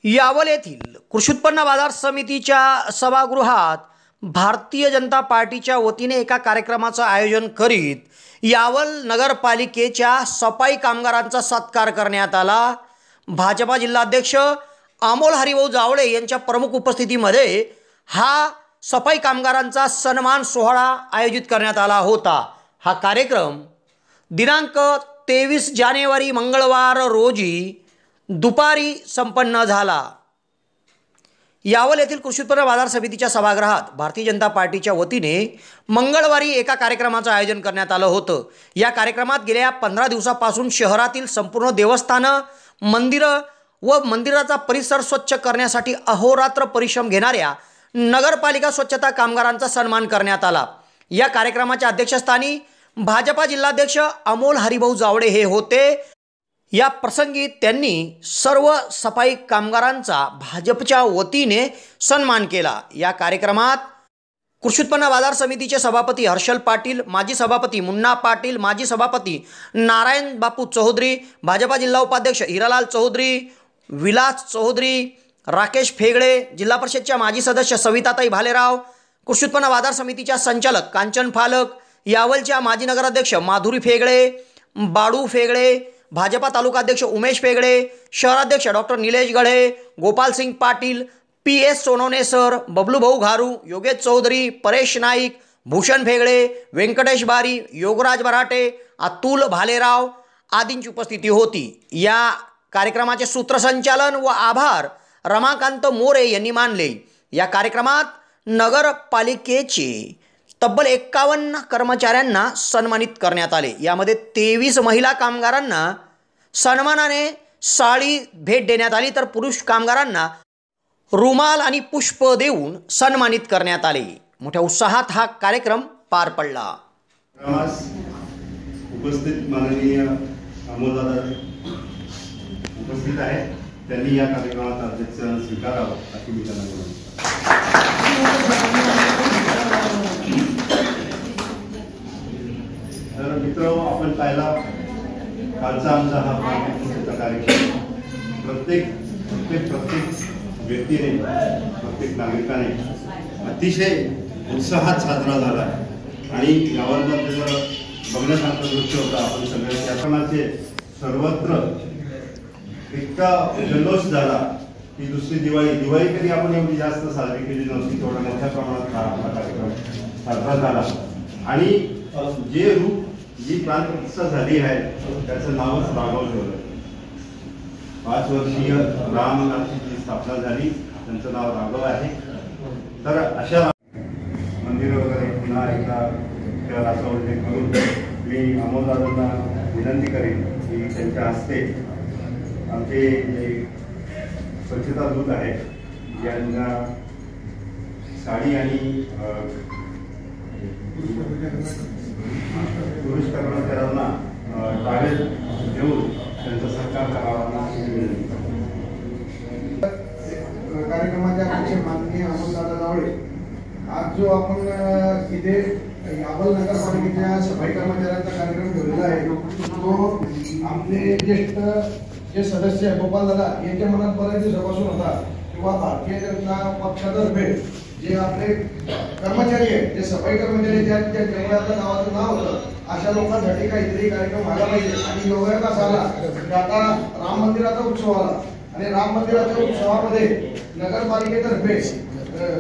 यावल येथील कृषी उत्पन्न बाजार समितीच्या सभागृहात भारतीय जनता पार्टीच्या वतीने एका कार्यक्रमाचं आयोजन करीत यावल नगरपालिकेच्या सफाई कामगारांचा सत्कार करण्यात आला। भाजपा जिल्हाध्यक्ष अमोल हरिभाऊ जावळे यांच्या प्रमुख उपस्थितीमध्ये हा सफाई कामगारांचा सन्मान सोहळा आयोजित करण्यात आला होता। हा कार्यक्रम दिनांक 23 जानेवारी मंगळवार रोजी दुपारी संपन्न झाला। यावल येथील कृषी उत्पन्न बाजार समितीच्या सभागृहात भारतीय जनता पार्टीच्या वतीने मंगळवारी एका कार्यक्रमाचं आयोजन करण्यात आलं होतं। या कार्यक्रमात गेल्या 15 दिवसापासून शहरातील संपूर्ण देवस्थानं, मंदिरं व मंदिराचा परिसर स्वच्छ करण्यासाठी अहोरात्र परिश्रम घेणाऱ्या नगरपालिका स्वच्छता कामगारांचा सन्मान करण्यात आला। या कार्यक्रमाच्या अध्यक्षस्थानी भाजपा जिल्हाध्यक्ष अमोल हरिभाऊ जावळे हे होते। या प्रसंगी त्यांनी सर्व सफाई कामगारांचा भाजपच्या वतीने सन्मान केला। या कार्यक्रमात कृषी उत्पन्न बाजार समितीचे सभापती हर्षल पाटील, माजी सभापती मुन्ना पाटील, माजी सभापती नारायण बापू चौधरी, भाजपा जिल्हा उपाध्यक्ष हिरालाल चौधरी, विलास चौधरी, राकेश फेगड़े, जिल्हा परिषदच्या माजी सदस्य सविताताई भालेराव, कृषी उत्पन्न बाजार समितीच्या संचालक कांचन फालक, यावलच्या माजी नगराध्यक्ष माधुरी फेगड़े, बाळू फेगड़े, भाजपा तालुका अध्यक्ष उमेश फेगड़े, शहराध्यक्ष डॉक्टर निलेश गढ़े, गोपाल सिंह पाटिल, PS सोनवणे सर, बबलू भाऊ घारू, योगेश चौधरी, परेश नाईक, भूषण फेगड़े, व्यंकटेश बारी, योगराज बराटे, अतुल भालेराव आदींची उपस्थिती होती। या कार्यक्रमाचे सूत्रसंचालन व आभार रमाकांत मोरे यांनी मानले। या कार्यक्रमात नगरपालिकेचे तब्बल 51 कर्मचाऱ्यांना सन्मानित करण्यात आले। यामध्ये 23 महिला कामगारांना सन्मानाने साडी भेट देण्यात आली, तर पुरुष कामगारांना रुमाल आणि पुष्प देऊन सन्मानित करण्यात आले। मोठ्या उत्साहात हा कार्यक्रम पार पडला। उपस्थित माननीय अमोलदादा उपस्थित आहेत, त्यांनी या कार्यक्रमाचा अध्यक्ष स्वीकारावा अशी मी त्यांना विनंती तर मित्र, आपण पाहिला कालचा आमचा हा प्राणप्रतिष्ठेचा कार्यक्रम प्रत्येक व्यक्तीने, प्रत्येक नागरिकाने अतिशय उत्साहात साजरा झाला आणि यावर जर बघण्यासारखं दृश्य होतं। आपण सगळे या सणाचे सर्वत्र इतका जल्लोष झाला की दुसरी दिवाळी कधी आपण एवढी जास्त साजरी केली नव्हती, तेवढ्या मोठ्या प्रमाणात हा आपला कार्यक्रम साजरा झाला। आणि जे रूप जी प्राणप्रतिष्ठा झाली आहे त्याचं नावच राघव ठेवलं। 5 वर्षीय रामनाथची जी स्थापना झाली त्यांचं नाव राघव आहे। तर अशा मंदिर वगैरे पुन्हा एकदा शहराचा उल्लेख करून मी अमोलदादांना विनंती करेन की त्यांच्या हस्ते आमचे जे स्वच्छता दूत आहेत यांना साडी आणि पुरुष कर्मचाऱ्यांना टावेल देऊन त्यांचा सत्कार करावा। कार्यक्रमाचे अध्यक्ष माननीय अमोलदादा जावळे, आज जो आपण इथे यावल नगरपालिकेच्या सफाई कर्मचाऱ्यांचा कार्यक्रम ठेवलेला आहे तो आपले ज्येष्ठ जे सदस्य गोपाल दादा यांच्या मनात बऱ्याच दिवसापासून होता किंवा भारतीय जनता पक्षातर्फे जे आपले कर्मचारी आहेत, जे सफाई कर्मचारी ज्यांच्या जंगलातलं गावाचं नाव होतं, अशा लोकांसाठी काहीतरी कार्यक्रम व्हायला पाहिजे। आणि योगायोग असा आला की आता राम मंदिराचा उत्सव आला आणि राम मंदिराच्या उत्सवामध्ये नगरपालिकेतर्फे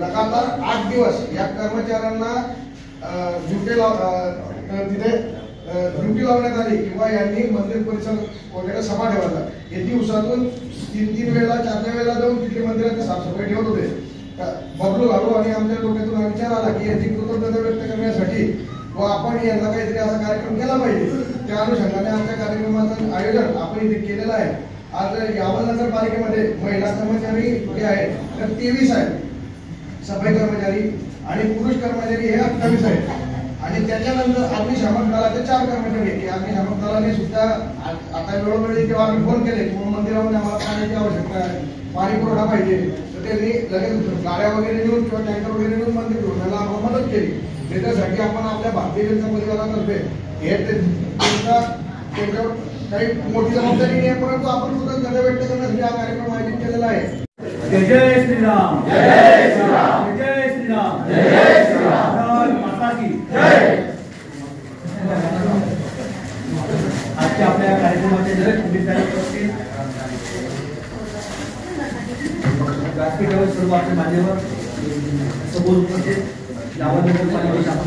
लगातार 8 दिवस या कर्मचाऱ्यांना तिथे ड्युटी लावण्यात आली किंवा यांनी मंदिर परिसर वगैरे सभा ठेवला। हे दिवसातून 3 वेळा 4 वेळा जाऊन तिथे मंदिराची साफसफाई ठेवत होते। बबलू घालू आणि आमच्या डोक्यातून विचार आला की याची कृतज्ञता व्यक्त करण्यासाठी व आपण यांना काहीतरी असा कार्यक्रम केला पाहिजे। त्या अनुषंगाने आमच्या कार्यक्रमाचं आयोजन आपण इथे केलेलं आहे। आज यावल नगरपालिकेमध्ये महिला कर्मचारी जे आहेत तर 23 आहेत सफाई कर्मचारी आणि पुरुष कर्मचारी हे 28 आहेत आणि त्याच्यानंतर अग्निशामक दलाचे 4 कर्मचारी आहेत। अग्निशामक दलाने सुद्धा आता वेळोवेळी जेव्हा आम्ही फोन केले की मंदिरामध्ये आम्हाला पाण्याची आवश्यकता आहे, पाणी पुरवठा पाहिजे, तर त्यांनी लगेच गाड्या वगैरे नेऊन किंवा टँकर वगैरे नेऊन मंदिर जोडण्याला आम्हाला मदत केली। त्याच्यासाठी आपण आपल्या भारतीय जनता परिवारातर्फे हे त्यांच्यावर काही मोठी जबाबदारी नाही, परंतु आपण सुद्धा व्यक्त करण्यासाठी हा कार्यक्रम आयोजित केलेला आहे। जय जय श्रीराम, जय श्रीराम, जय श्रीराम, जय श्रीराम, माता की जय। आजच्या आपल्या कार्यक्रमाचे व्यासपीठावर सर्व आपले मान्यवर समोर उपस्थित यावर नगरपालिकेच्या आपण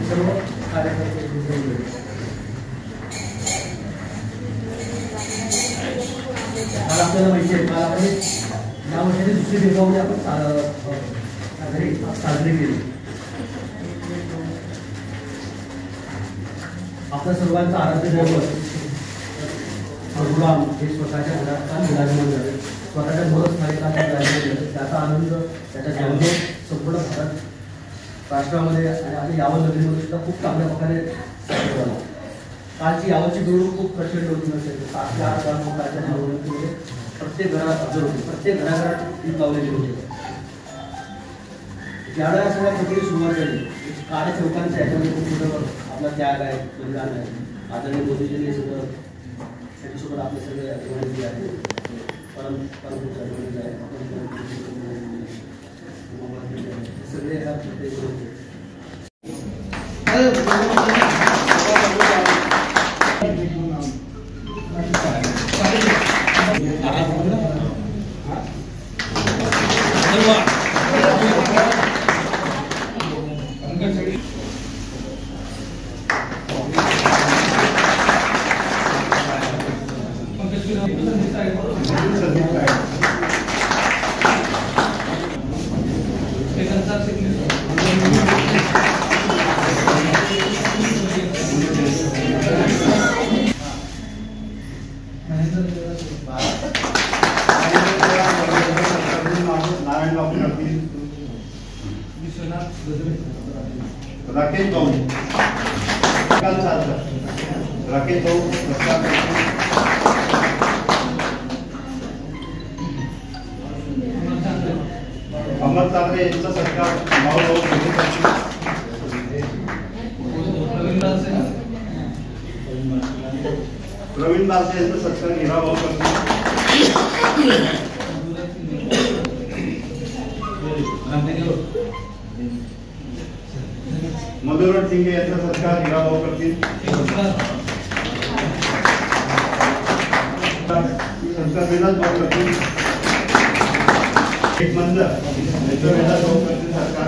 सर्व कार्यकर्ते काल आपल्याला माहिती आहे, काल आपण या वर्षाची दुसरी दीपावली आपण साजरी केली। आपल्या सर्वांचा आराध्य दैवत भगवान हे स्वतःच्या घरात विराजमान झाले, स्वतःच्या मूळस्थानी विराजमान झाले। त्याचा आनंद त्याच्या जवळ संपूर्ण भारत राष्ट्रामध्ये आणि यावल नगरीमध्ये सुद्धा खूप चांगल्या प्रकारे साजरा झाला। कालची यावलची मिरवणूक खूप प्रचंड होती, नसेल 7 ते 8 हजार लोकांच्या मिरवणुकीमध्ये प्रत्येक घरात हजर होते, प्रत्येक घराघरात दीप लावलेली होती। ज्यावेळेला सगळ्या प्रक्रियेची सुरुवात झाली, कार्यसेवकांच्या याच्यामध्ये खूप मोठं आपला त्याग आहे, बलिदान आहे। आदरणीय मोदीजींनी सगळं त्याच्यासोबत आपले सगळे आठवणी आहे, परमपूज्य आठवणी आहे, सगळे राकेश भाऊ राकेश भाऊ अहमद चांद्रे यांचा सत्कार भाऊ प्रवीण बालसे यांचा सत्कार हिरा भाऊ मधुराज सिंगे यांचा सत्कार हिराभाऊ करतील। संत विलास भाऊ करतील। एक मंदिर विलास भाऊ करतील सत्कार।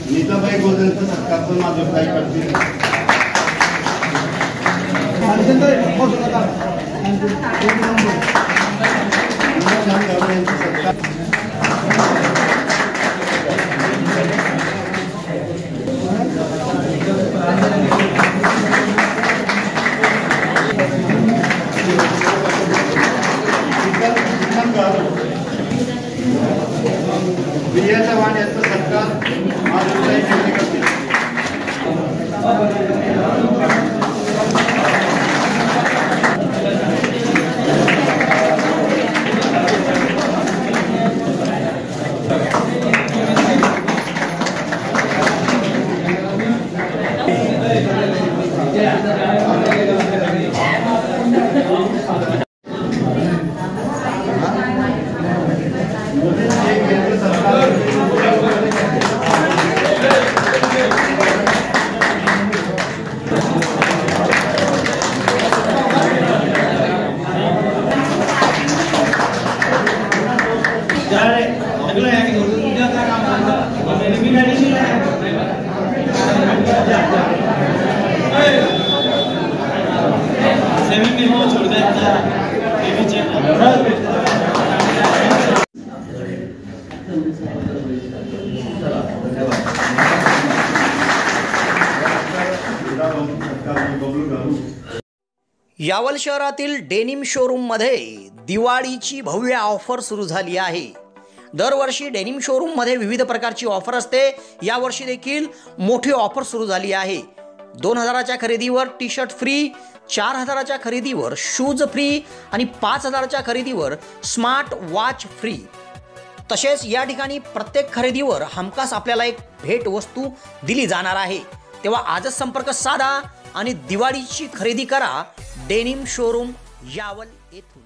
नीताबाई गोदरेंचा सत्कार पण माझ्याकडे करतील। विजय चव्हाण यांचा सत्कार माझ्याकडे करतील। यावल शहरातील डेनिम शोरूममध्ये दिवाळीची भव्य ऑफर सुरू झाली आहे। दरवर्षी डेनिम शोरूममध्ये विविध प्रकारची ऑफर असते। यावर्षी देखील मोठी ऑफर सुरू झाली आहे। 2000च्या खरेदीवर टी शर्ट फ्री, 4000च्या खरेदीवर शूज फ्री आणि 5000च्या खरेदीवर स्मार्ट वॉच फ्री। तसेच या ठिकाणी प्रत्येक खरेदीवर हमखास आपल्याला एक भेट वस्तू दिली जाणार आहे। तेव्हा आजच संपर्क साधा आणि दिवाळीची खरेदी करा डेनिम शोरूम यावल येथून।